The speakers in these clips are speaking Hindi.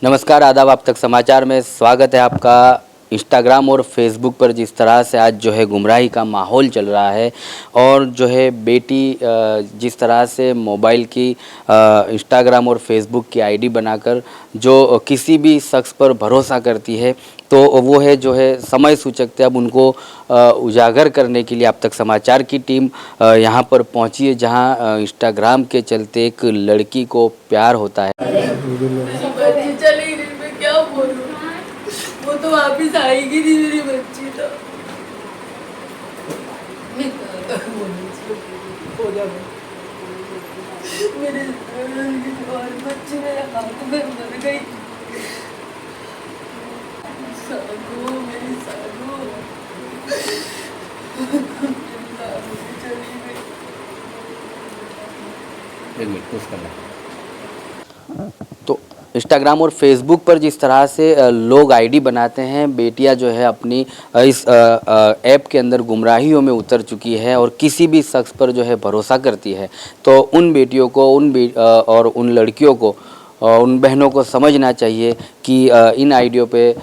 नमस्कार, आदाब। आप तक समाचार में स्वागत है आपका। इंस्टाग्राम और फेसबुक पर जिस तरह से आज जो है गुमराही का माहौल चल रहा है और जो है बेटी जिस तरह से मोबाइल की इंस्टाग्राम और फेसबुक की आईडी बनाकर जो किसी भी शख्स पर भरोसा करती है, तो वो है जो है समय सूचकते अब उनको उजागर करने के लिए आप तक समाचार की टीम यहाँ पर पहुँची है, जहाँ इंस्टाग्राम के चलते एक लड़की को प्यार होता है। बच्ची चली गई, मैं क्या बोलूं। वो तो वापिस आएगी नहीं मेरी बच्ची तो। मेरे और बच्ची मेरे हाथ में मर गई। सागो मेरी सागो चली गई। तो इंस्टाग्राम और फेसबुक पर जिस तरह से लोग आईडी बनाते हैं, बेटियां जो है अपनी इस ऐप के अंदर गुमराहियों में उतर चुकी है और किसी भी शख्स पर जो है भरोसा करती है, तो उन बेटियों को और उन लड़कियों को उन बहनों को समझना चाहिए कि इन आईडियों पे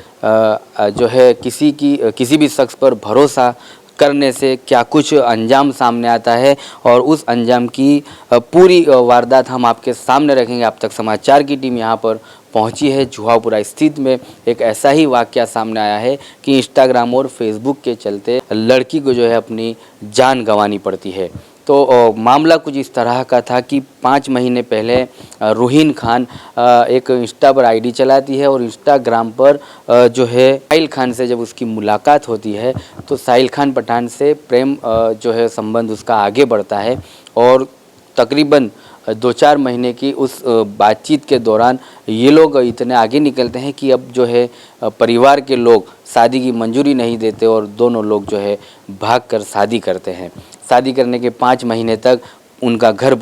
जो है किसी भी शख्स पर भरोसा करने से क्या कुछ अंजाम सामने आता है और उस अंजाम की पूरी वारदात हम आपके सामने रखेंगे। आप तक समाचार की टीम यहाँ पर पहुँची है। जुहापुरा स्थित में एक ऐसा ही वाक़या सामने आया है कि इंस्टाग्राम और फेसबुक के चलते लड़की को जो है अपनी जान गंवानी पड़ती है। तो मामला कुछ इस तरह का था कि 5 महीने पहले रूहीन खान एक इंस्टा पर आईडी चलाती है और इंस्टाग्राम पर जो है साहिल खान से जब उसकी मुलाकात होती है, तो साहिल खान पठान से प्रेम जो है संबंध उसका आगे बढ़ता है और तकरीबन 2-4 महीने की उस बातचीत के दौरान ये लोग इतने आगे निकलते हैं कि अब जो है परिवार के लोग शादी की मंजूरी नहीं देते और दोनों लोग जो है भागकर शादी करते हैं। शादी करने के 5 महीने तक उनका घर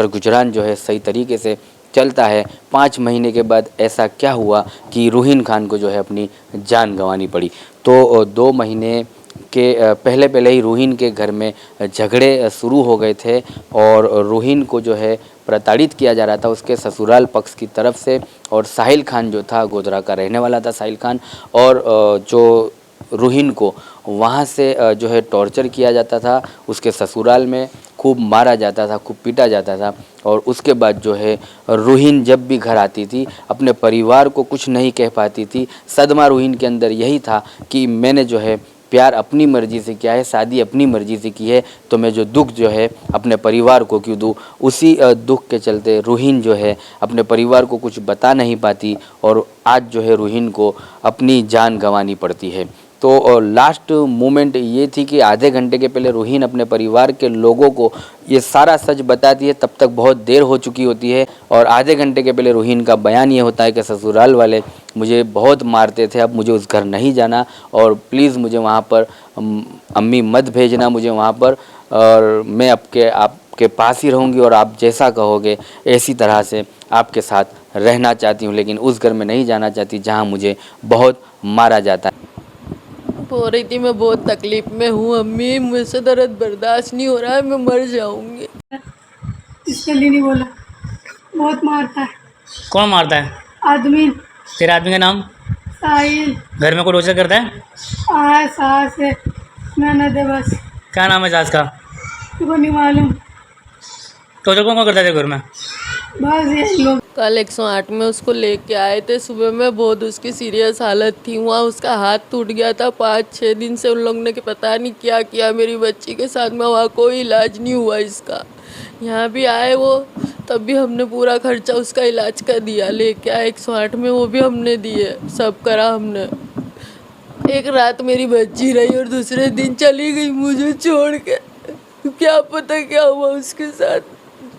गुजरान जो है सही तरीके से चलता है। 5 महीने के बाद ऐसा क्या हुआ कि रूहीन खान को जो है अपनी जान गंवानी पड़ी। तो 2 महीने के पहले ही रूहीन के घर में झगड़े शुरू हो गए थे और रूहीन को जो है प्रताड़ित किया जा रहा था उसके ससुराल पक्ष की तरफ से। और साहिल खान जो था, गोधरा का रहने वाला था साहिल खान, और जो रूहीन को वहाँ से जो है टॉर्चर किया जाता था, उसके ससुराल में खूब मारा जाता था, खूब पीटा जाता था। और उसके बाद जो है रूहीन जब भी घर आती थी अपने परिवार को कुछ नहीं कह पाती थी। सदमा रूहीन के अंदर यही था कि मैंने जो है प्यार अपनी मर्ज़ी से किया है, शादी अपनी मर्ज़ी से की है, तो मैं जो दुख जो है अपने परिवार को क्यों दूँ। उसी दुख के चलते रूहीन जो है अपने परिवार को कुछ बता नहीं पाती और आज जो है रूहीन को अपनी जान गंवानी पड़ती है। तो लास्ट मोमेंट ये थी कि आधे घंटे के पहले रूहीन अपने परिवार के लोगों को ये सारा सच बताती है, तब तक बहुत देर हो चुकी होती है। और आधे घंटे के पहले रूहीन का बयान ये होता है कि ससुराल वाले मुझे बहुत मारते थे, अब मुझे उस घर नहीं जाना और प्लीज़ मुझे वहाँ पर अम्मी मत भेजना मुझे वहाँ पर, और मैं आपके पास ही रहूँगी और आप जैसा कहोगे ऐसी तरह से आपके साथ रहना चाहती हूँ, लेकिन उस घर में नहीं जाना चाहती जहाँ मुझे बहुत मारा जाता है। हो रही थी, मैं बहुत तकलीफ में हूँ अम्मी, मुझसे दर्द बर्दाश्त नहीं हो रहा है, मैं मर जाऊंगी। इसके लिए नहीं बोला, बहुत मारता है। कौन मारता है? आदमी। तेरे आदमी का नाम? साहिल। घर में कोई टॉर्चर करता है? सास है, ननद है बस। क्या नाम है सास का? तुमको नहीं मालूम? टॉर्चर कौन कौन करता है तेरे घर में? बस ये लोग। कल 108 में उसको लेके आए थे, सुबह में बहुत उसकी सीरियस हालत थी, वहाँ उसका हाथ टूट गया था। 5-6 दिन से उन लोगों ने पता नहीं क्या किया मेरी बच्ची के साथ में, वहाँ कोई इलाज नहीं हुआ इसका। यहाँ भी आए वो, तब भी हमने पूरा खर्चा उसका इलाज का दिया, लेके आए 108 में, वो भी हमने दिए, सब करा हमने। एक रात मेरी बच्ची रही और दूसरे दिन चली गई मुझे छोड़ के। क्या पता क्या हुआ उसके साथ,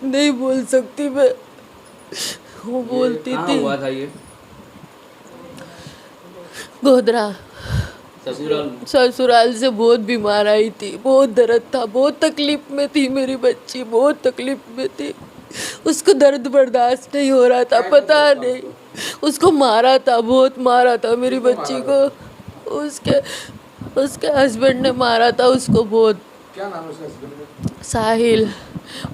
नहीं बोल सकती मैं। वो बोलती थी। हुआ था ये? गोधरा ससुराल से बहुत बीमार आई थी, बहुत दर्द था, बहुत तकलीफ में थी मेरी बच्ची, बहुत तकलीफ में थी। उसको दर्द बर्दाश्त नहीं हो रहा था, पता नहीं उसको मारा था, बहुत मारा था मेरी बच्ची को। उसके हस्बैंड ने मारा था उसको बहुत। क्या नाम है उसके हस्बैंड का? साहिल।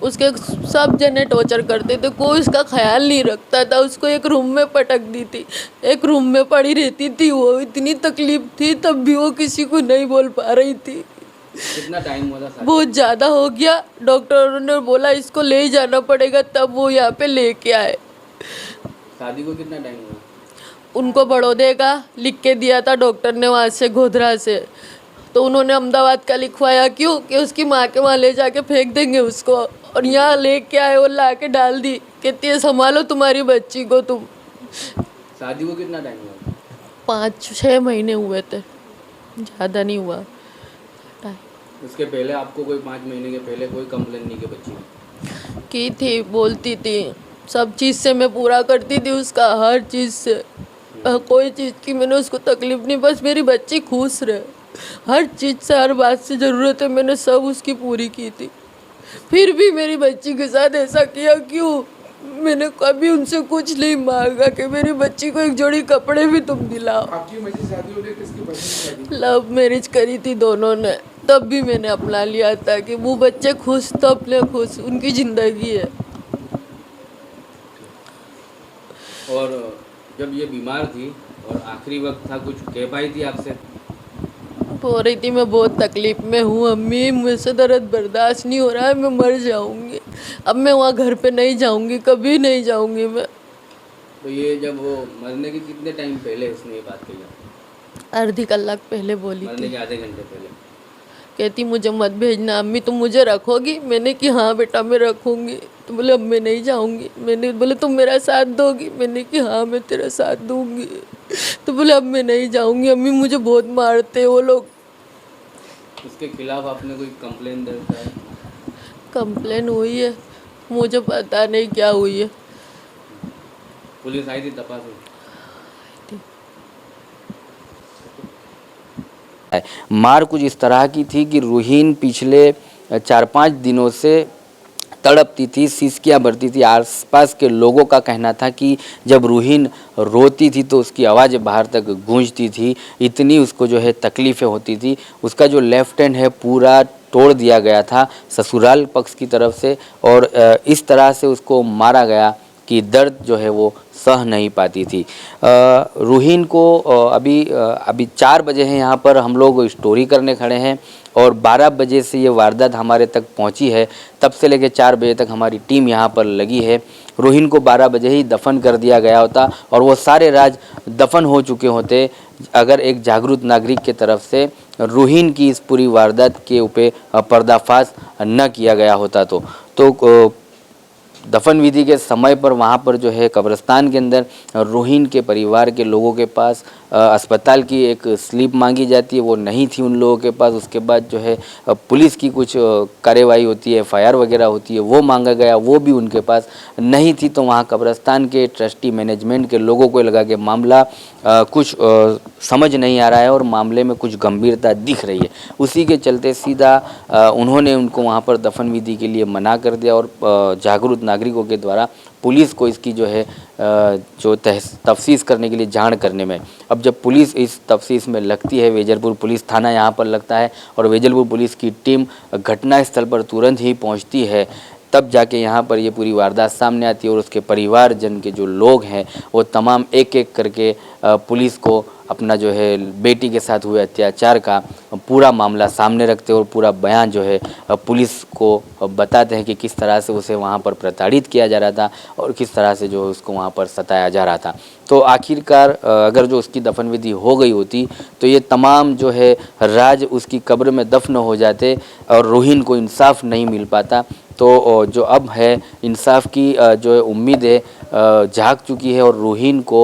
उसके सब जने टॉर्चर करते थे, कोई उसका ख्याल नहीं रखता था। उसको एक रूम में पटक दी थी, एक रूम में पड़ी रहती थी वो। इतनी तकलीफ थी तब भी वो किसी को नहीं बोल पा रही थी। कितना टाइम हुआ था? बहुत ज़्यादा हो गया। डॉक्टरों ने बोला इसको ले जाना पड़ेगा, तब वो यहाँ पे लेके आए। शादी को कितना टाइम हुआ? उनको बड़ौदे का लिख के दिया था डॉक्टर ने, वहाँ से गोधरा से। तो उन्होंने अहमदाबाद का लिखवाया, क्यों कि उसकी माँ के वहाँ ले जाके फेंक देंगे उसको। और यहाँ लेके आए और ला के डाल दी, कहती है संभालो तुम्हारी बच्ची को तुम। शादी को कितना टाइम हुआ? 5-6 महीने हुए थे, ज़्यादा नहीं हुआ। उसके पहले आपको कोई 5 महीने के पहले कोई कंप्लेन नहीं की बच्ची की थी, बोलती थी, सब चीज़ से मैं पूरा करती थी उसका, हर चीज़ से। कोई चीज़ की मैंने उसको तकलीफ़ नहीं, बस मेरी बच्ची खुश रहे। हर चीज़ से, हर बात से ज़रूरत है मैंने सब उसकी पूरी की थी। फिर भी मेरी बच्ची के साथ ऐसा किया क्यों? मैंने कभी उनसे कुछ नहीं मांगा कि मेरी बच्ची को एक जोड़ी कपड़े भी तुम दिलाओ। आपकी मर्जी शादी हो गई, किसकी पसंद शादी? लव मैरिज करी थी दोनों ने, तब भी मैंने अपना लिया था कि वो बच्चे खुश तो अपने खुश, उनकी ज़िंदगी है। और जब ये बीमार थी और आखिरी वक्त था, कुछ कह पाई थी आपसे? बोल रही थी मैं बहुत तकलीफ में हूँ अम्मी, मुझसे दर्द बर्दाश्त नहीं हो रहा है, मैं मर जाऊँगी। अब मैं वहाँ घर पे नहीं जाऊँगी, कभी नहीं जाऊँगी मैं। तो ये जब वो मरने के कितने टाइम पहले उसने ये बात कही? आधी कलाक पहले बोली मरने थी। के आधे घंटे पहले? कहती मुझे मत भेजना अम्मी, तुम मुझे रखोगी? मैंने कि हाँ बेटा मैं रखूँगी। तो बोले अब मैं नहीं जाऊँगी। मैंने बोले तुम मेरा साथ दोगी? मैंने कि हाँ मैं तेरा साथ दूँगी। तो बोले अब मैं नहीं जाऊँगी अम्मी, मुझे बहुत मारते वो लोग। उसके खिलाफ आपने कोई कंप्लेन दर्ज कराई? कंप्लेन हुई है, मुझे पता नहीं क्या हुई है। पुलिस आई थी, तपास हुई? मार कुछ इस तरह की थी कि रूहीन पिछले 4-5 दिनों से तड़पती थी, सिसकियाँ भरती थी। आसपास के लोगों का कहना था कि जब रूहीन रोती थी तो उसकी आवाज़ बाहर तक गूंजती थी, इतनी उसको जो है तकलीफ़ें होती थी। उसका जो लेफ़्ट हैंड है पूरा तोड़ दिया गया था ससुराल पक्ष की तरफ से, और इस तरह से उसको मारा गया कि दर्द जो है वो सह नहीं पाती थी। रूहीन को अभी 4 बजे हैं, यहाँ पर हम लोग स्टोरी करने खड़े हैं और 12 बजे से ये वारदात हमारे तक पहुँची है। तब से लेकर 4 बजे तक हमारी टीम यहाँ पर लगी है। रूहीन को 12 बजे ही दफन कर दिया गया होता और वो सारे राज दफन हो चुके होते अगर एक जागरूक नागरिक के तरफ से रूहीन की इस पूरी वारदात के ऊपर पर्दाफाश न किया गया होता। तो दफन विधि के समय पर वहाँ पर जो है कब्रिस्तान के अंदर रूहीन के परिवार के लोगों के पास अस्पताल की एक स्लिप मांगी जाती है, वो नहीं थी उन लोगों के पास। उसके बाद जो है पुलिस की कुछ कार्रवाई होती है, FIR वगैरह होती है, वो मांगा गया, वो भी उनके पास नहीं थी। तो वहाँ कब्रिस्तान के ट्रस्टी मैनेजमेंट के लोगों को लगा कि मामला कुछ समझ नहीं आ रहा है और मामले में कुछ गंभीरता दिख रही है। उसी के चलते सीधा उन्होंने उनको वहाँ पर दफन विधि के लिए मना कर दिया और जागरूक नागरिकों के द्वारा पुलिस को इसकी जो है जो तफ्तीश करने के लिए जान करने में, अब जब पुलिस इस तफ्तीश में लगती है, वेजलपुर पुलिस थाना यहाँ पर लगता है और वेजलपुर पुलिस की टीम घटनास्थल पर तुरंत ही पहुँचती है, तब जाके यहाँ पर ये पूरी वारदात सामने आती है और उसके परिवारजन के जो लोग हैं वो तमाम एक एक करके पुलिस को अपना जो है बेटी के साथ हुए अत्याचार का पूरा मामला सामने रखते और पूरा बयान जो है पुलिस को बताते हैं कि किस तरह से उसे वहाँ पर प्रताड़ित किया जा रहा था और किस तरह से जो उसको वहाँ पर सताया जा रहा था। तो आखिरकार अगर जो उसकी दफन विधि हो गई होती तो ये तमाम जो है राज उसकी कब्र में दफन हो जाते और रूहीन को इंसाफ नहीं मिल पाता। तो जो अब है इंसाफ की जो उम्मीद है जाग चुकी है और रूहीन को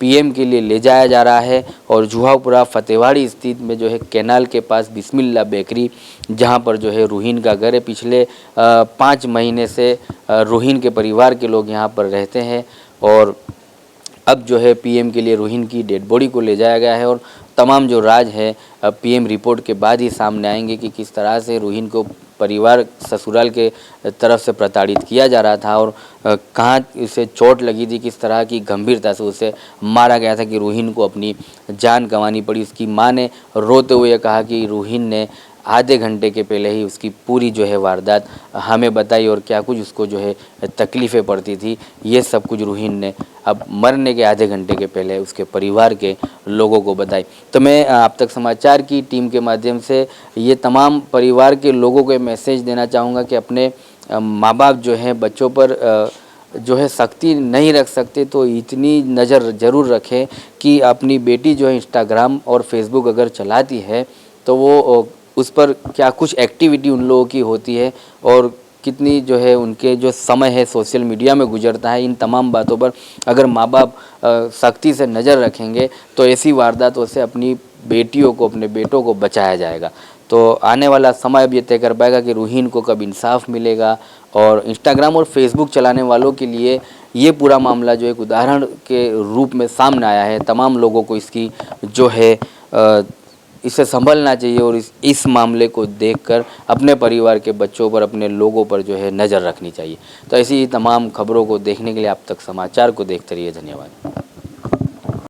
PM के लिए ले जाया जा रहा है और जुहापुरा फतेवाड़ी स्थित में जो है कैनाल के पास बिस्मिल्ला बेकरी, जहां पर जो है रूहीन का घर है। पिछले 5 महीने से रूहीन के परिवार के लोग यहां पर रहते हैं और अब जो है PM के लिए रूहीन की डेड बॉडी को ले जाया गया है और तमाम जो राज है PM रिपोर्ट के बाद ही सामने आएंगे कि किस तरह से रूहीन को परिवार ससुराल के तरफ से प्रताड़ित किया जा रहा था और कहाँ उसे चोट लगी थी, किस तरह की गंभीरता से उसे मारा गया था कि रूहीन को अपनी जान गंवानी पड़ी। उसकी मां ने रोते हुए कहा कि रूहीन ने आधे घंटे के पहले ही उसकी पूरी जो है वारदात हमें बताई और क्या कुछ उसको जो है तकलीफ़ें पड़ती थी, ये सब कुछ रूहीन ने अब मरने के आधे घंटे के पहले उसके परिवार के लोगों को बताई। तो मैं आप तक समाचार की टीम के माध्यम से ये तमाम परिवार के लोगों को ये मैसेज देना चाहूँगा कि अपने माँ बाप जो हैं बच्चों पर जो है सख्ती नहीं रख सकते तो इतनी नज़र ज़रूर रखें कि अपनी बेटी जो है इंस्टाग्राम और फेसबुक अगर चलाती है तो वो उस पर क्या कुछ एक्टिविटी उन लोगों की होती है और कितनी जो है उनके जो समय है सोशल मीडिया में गुजरता है। इन तमाम बातों पर अगर माँ बाप सख्ती से नज़र रखेंगे तो ऐसी वारदातों से अपनी बेटियों को, अपने बेटों को बचाया जाएगा। तो आने वाला समय अब ये तय कर पाएगा कि रूहीन को कब इंसाफ मिलेगा। और इंस्टाग्राम और फेसबुक चलाने वालों के लिए ये पूरा मामला जो एक उदाहरण के रूप में सामने आया है। तमाम लोगों को इसकी जो है इसे संभलना चाहिए और इस मामले को देखकर अपने परिवार के बच्चों पर, अपने लोगों पर जो है नज़र रखनी चाहिए। तो ऐसी तमाम खबरों को देखने के लिए आप तक समाचार को देखते रहिए। धन्यवाद।